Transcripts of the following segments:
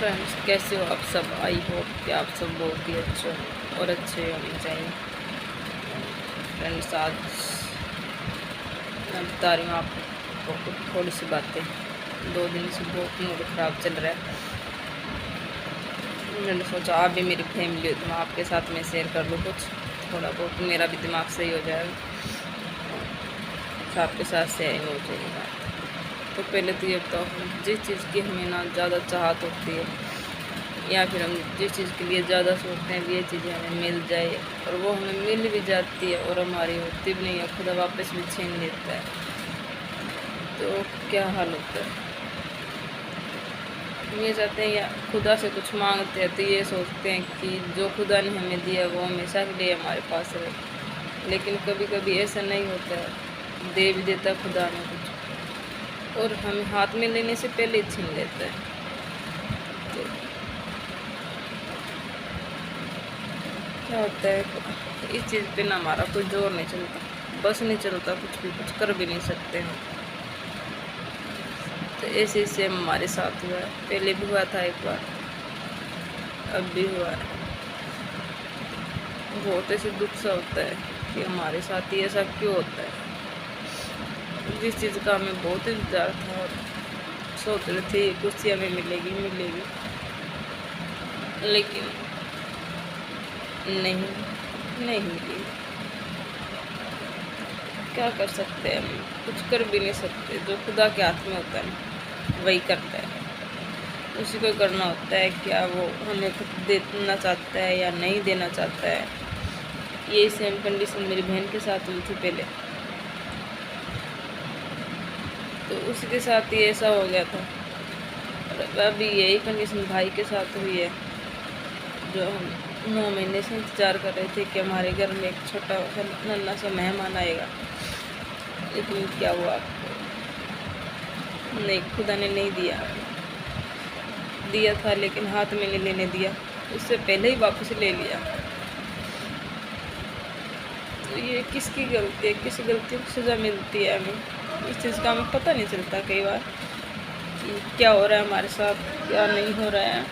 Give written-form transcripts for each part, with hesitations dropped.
Friends, कैसे हो आप सब। आई होप कि आप सब बहुत ही अच्छे और अच्छे होने चाहिए। फ्रेंड्स, आज मैं बता रही हूँ आपको कुछ थोड़ी सी बातें। 2 दिन से बहुत मूड ख़राब चल रहा है। मैंने सोचा आप भी मेरी फैमिली हो तो मैं आपके साथ में शेयर कर लूँ कुछ, थोड़ा बहुत मेरा भी दिमाग सही हो जाएगा, तो आपके साथ शेयरिंग हो जाएगी। तो पहले तो ये बताओ, जिस चीज़ की हमें ना ज़्यादा चाहत होती है या फिर हम जिस चीज़ के लिए ज़्यादा सोचते हैं ये चीज़ें हमें मिल जाए और वो हमें मिल भी जाती है और हमारी होती भी नहीं है, खुदा वापस भी छीन लेता है, तो क्या हाल होता है। हम ये चाहते हैं या खुदा से कुछ मांगते हैं तो ये सोचते हैं कि जो खुदा ने हमें दिया वो हमेशा के लिए हमारे पास रहे, लेकिन कभी कभी ऐसा नहीं होता है, दे भी देता खुदा ने कुछ और हमें हाथ में लेने से पहले ही छीन लेता है। तो क्या होता है, इस चीज़ पे ना हमारा कोई जोर नहीं चलता, बस नहीं चलता, कुछ कर भी नहीं सकते हैं। तो ऐसे सेम हमारे साथ हुआ है, पहले भी हुआ था एक बार, अब भी हुआ है। बहुत ऐसे दुख सा होता है कि हमारे साथ ही ऐसा क्यों होता है। जिस चीज़ का हमें बहुत इंतजार था और सोच रहे थे कुछ हमें मिलेगी, लेकिन नहीं मिली। क्या कर सकते हैं, हम कुछ कर भी नहीं सकते। जो खुदा के हाथ में होता है वही करता है, उसी को करना होता है क्या वो हमें कुछ देना चाहता है या नहीं देना चाहता है। ये सेम कंडीशन मेरी बहन के साथ हुई थी पहले, तो उसी के साथ ही ऐसा हो गया था। और अभी यही कंडीशन भाई के साथ हुई है, जो हम 9 महीने से इंतज़ार कर रहे थे कि हमारे घर में एक छोटा नन्हा सा मेहमान आएगा, लेकिन क्या हुआ, नहीं, खुदा ने नहीं दिया था, लेकिन हाथ में नहीं लेने दिया, उससे पहले ही वापस ले लिया। तो ये किसकी गलती है, किस गलती को सज़ा मिलती है हमें, इस चीज़ का हमें पता नहीं चलता कई बार कि क्या हो रहा है हमारे साथ, क्या नहीं हो रहा है।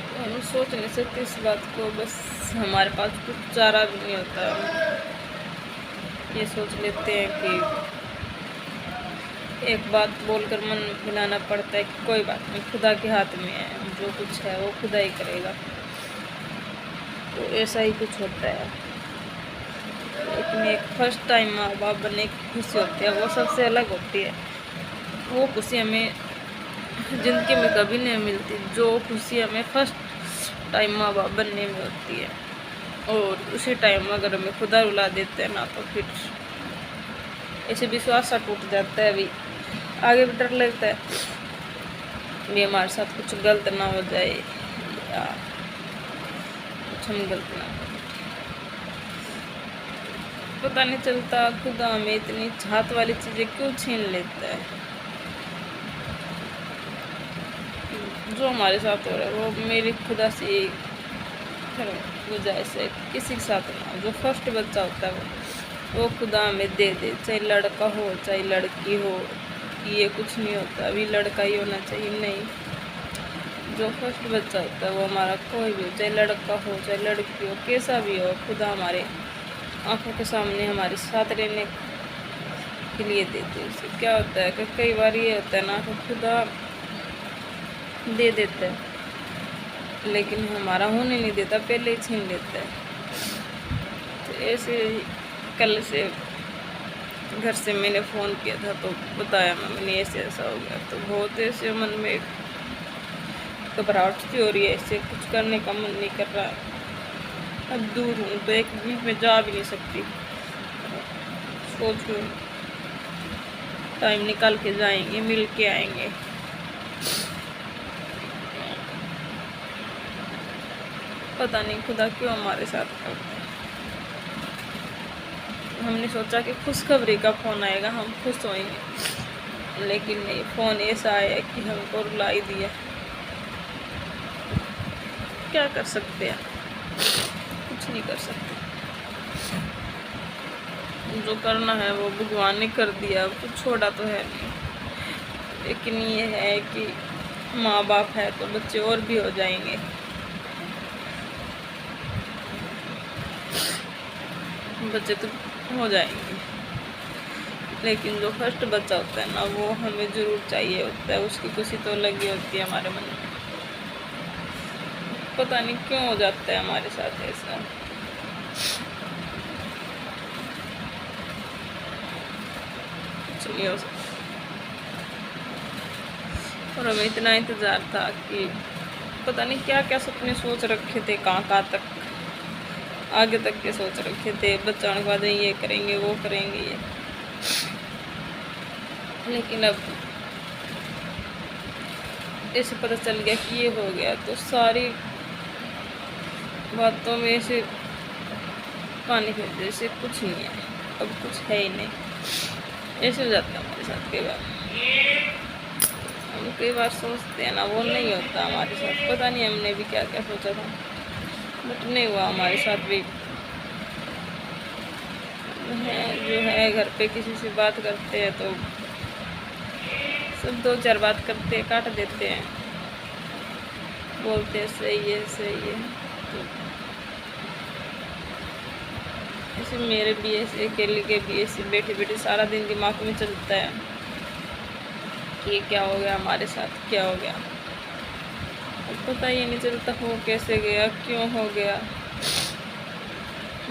तो हम सोच नहीं सकते इस बात को, बस हमारे पास कुछ चारा भी नहीं होता। ये सोच लेते हैं कि एक बात बोलकर मन बनाना पड़ता है कि कोई बात नहीं, खुदा के हाथ में है, जो कुछ है वो खुदा ही करेगा। तो ऐसा ही कुछ होता है। लेकिन एक फर्स्ट टाइम माँ बाप बनने की खुशी होती है, वो सबसे अलग होती है। वो खुशी हमें ज़िंदगी में कभी नहीं मिलती, जो खुशी हमें फर्स्ट टाइम माँ बाप बनने में होती है। और उसी टाइम अगर हमें खुदा रुला देते हैं ना, तो फिर ऐसे विश्वास सा टूट जाता है। अभी आगे भी डर लगता है भी हमारे साथ कुछ गलत ना हो जाए या कुछ हम गलत ना करें। पता नहीं चलता खुदा हमें इतनी चाहत वाली चीज़ें क्यों छीन लेता है। जो हमारे साथ हो रहा है वो मेरी खुदा से गुजारिश है, किसी के साथ ना, जो फर्स्ट बच्चा होता है वो खुदा हमें दे दे, चाहे लड़का हो चाहे लड़की हो, ये कुछ नहीं होता अभी लड़का ही होना चाहिए, नहीं, जो फर्स्ट बच्चा होता है वो हमारा कोई भी हो, चाहे लड़का हो चाहे लड़की हो, कैसा भी हो, खुदा हमारे आंखों के सामने हमारे साथ रहने के लिए देते हैं। उससे क्या होता है कि कई बार ये होता है ना कि खुदा दे देता है लेकिन हमारा होने नहीं देता, पहले ही छीन लेता है। तो ऐसे कल से घर से मैंने फ़ोन किया था तो बताया मम्मी ने ऐसे ऐसा हो गया, तो बहुत ऐसे मन में घबराहट सी हो रही है, ऐसे कुछ करने का मन नहीं कर रहा। अब दूर हूँ तो एक वीक में जा भी नहीं सकती, सोच रही हूँ टाइम निकाल के जाएंगे, मिल के आएंगे। पता नहीं खुदा क्यों हमारे साथ करता है। हमने सोचा कि खुशखबरी का फ़ोन आएगा, हम खुश होंगे, लेकिन नहीं, फ़ोन ऐसा आया कि हमको रुला ही दिया। क्या कर सकते हैं, कुछ नहीं कर सकते। जो करना है वो भगवान ने कर दिया, कुछ छोड़ा तो है नहीं। लेकिन ये है कि माँ बाप है तो बच्चे और भी हो जाएंगे। बच्चे तो हो जाएंगे, लेकिन जो फर्स्ट बच्चा होता है ना, वो हमें ज़रूर चाहिए होता है। उसकी खुशी तो अलग ही होती है हमारे मन में। पता नहीं क्यों हो जाता है हमारे साथ ऐसा। चलिए, और हमें इतना इंतज़ार था कि पता नहीं क्या क्या सपने सोच रखे थे, कहाँ कहाँ तक आगे तक के सोच रखे थे। बच्चा होने के बाद ये करेंगे, वो करेंगे, ये। लेकिन अब ऐसे पता चल गया कि ये हो गया, तो सारी बातों में ऐसे पानी फेर जैसे कुछ नहीं है, अब कुछ है ही नहीं। ऐसे हो जाता है हमारे साथ कई बार। हम कई बार सोचते हैं ना, वो नहीं होता हमारे साथ। पता नहीं हमने भी क्या क्या सोचा था, बट नहीं हुआ हमारे साथ भी। है जो है, घर पे किसी से बात करते हैं तो सब 2-4 बात करते हैं, काट देते हैं, बोलते हैं सही है सही है। तो ऐसे मेरे भी ऐसे अकेले के भी ऐसे बैठे बैठे सारा दिन दिमाग में चलता है कि क्या हो गया हमारे साथ, क्या हो गया। अब पता ही नहीं चलता हो कैसे गया, क्यों हो गया,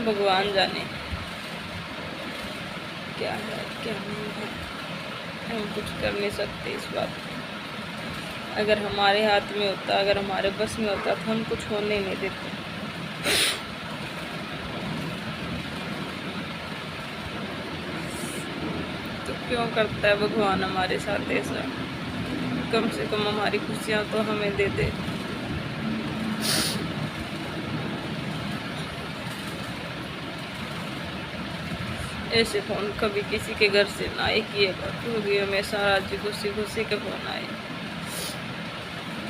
भगवान जाने क्या है क्या नहीं है। हम कुछ कर नहीं सकते इस बात में। अगर हमारे हाथ में होता, अगर हमारे बस में होता तो हम कुछ होने नहीं देते। तो क्यों करता है भगवान हमारे साथ ऐसा? कम से कम हमारी खुशियाँ तो हमें दे दे। ऐसे फ़ोन कभी किसी के घर से ना आए कि ये बात होगी, हमेशा राजी खुशी खुशी के फ़ोन आए।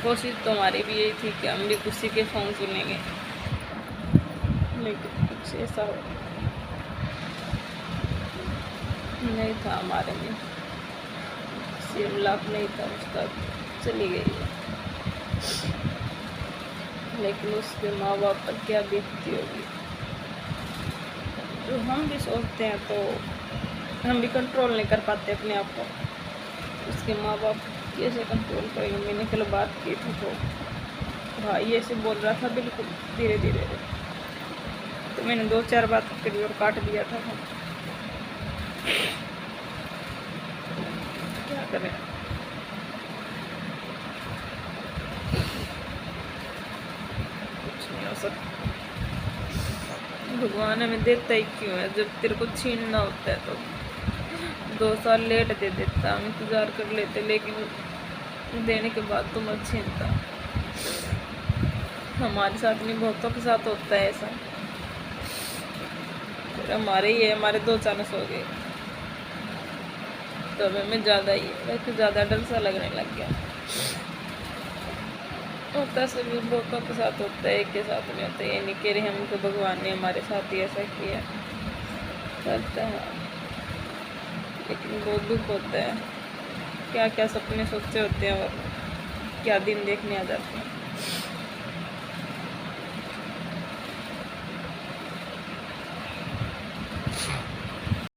कोशिश तो हमारी भी यही थी कि हम भी खुशी के फ़ोन सुनेंगे, लेकिन कुछ ऐसा नहीं था हमारे में। सिर्फ लाभ नहीं था, उसका चली गई है। लेकिन उसके माँ बाप पर क्या बीतती होगी, जो हम भी सोचते हैं तो हम भी कंट्रोल नहीं कर पाते अपने आप को। उसके माँ बाप कैसे कंट्रोल करेंगे? मैंने कल बात की थी तो भाई ऐसे बोल रहा था, बिल्कुल धीरे धीरे, तो मैंने 2-4 बात करी और काट दिया था। क्या करें? कुछ नहीं हो सकता। भगवान हमें देता ही क्यों है? जब तेरे को छीनना होता है तो 2 साल लेट दे देता, हम इंतज़ार कर लेते, लेकिन देने के बाद तो मत छीनता। हमारे साथ नहीं, बहुतों के साथ होता है ऐसा। फिर हमारे ही है, हमारे 2 चांस हो गए, तो हमें ज़्यादा ही है, ज़्यादा डर सा लगने लग गया। होता सभी बहुतों के साथ होता है, एक के साथ नहीं होता। ये नहीं कह रहे हम तो भगवान ने हमारे साथ ही ऐसा किया, करता है, लेकिन बहुत दुख होता है। क्या क्या सपने सोचे होते हैं और क्या दिन देखने आ जाते हैं।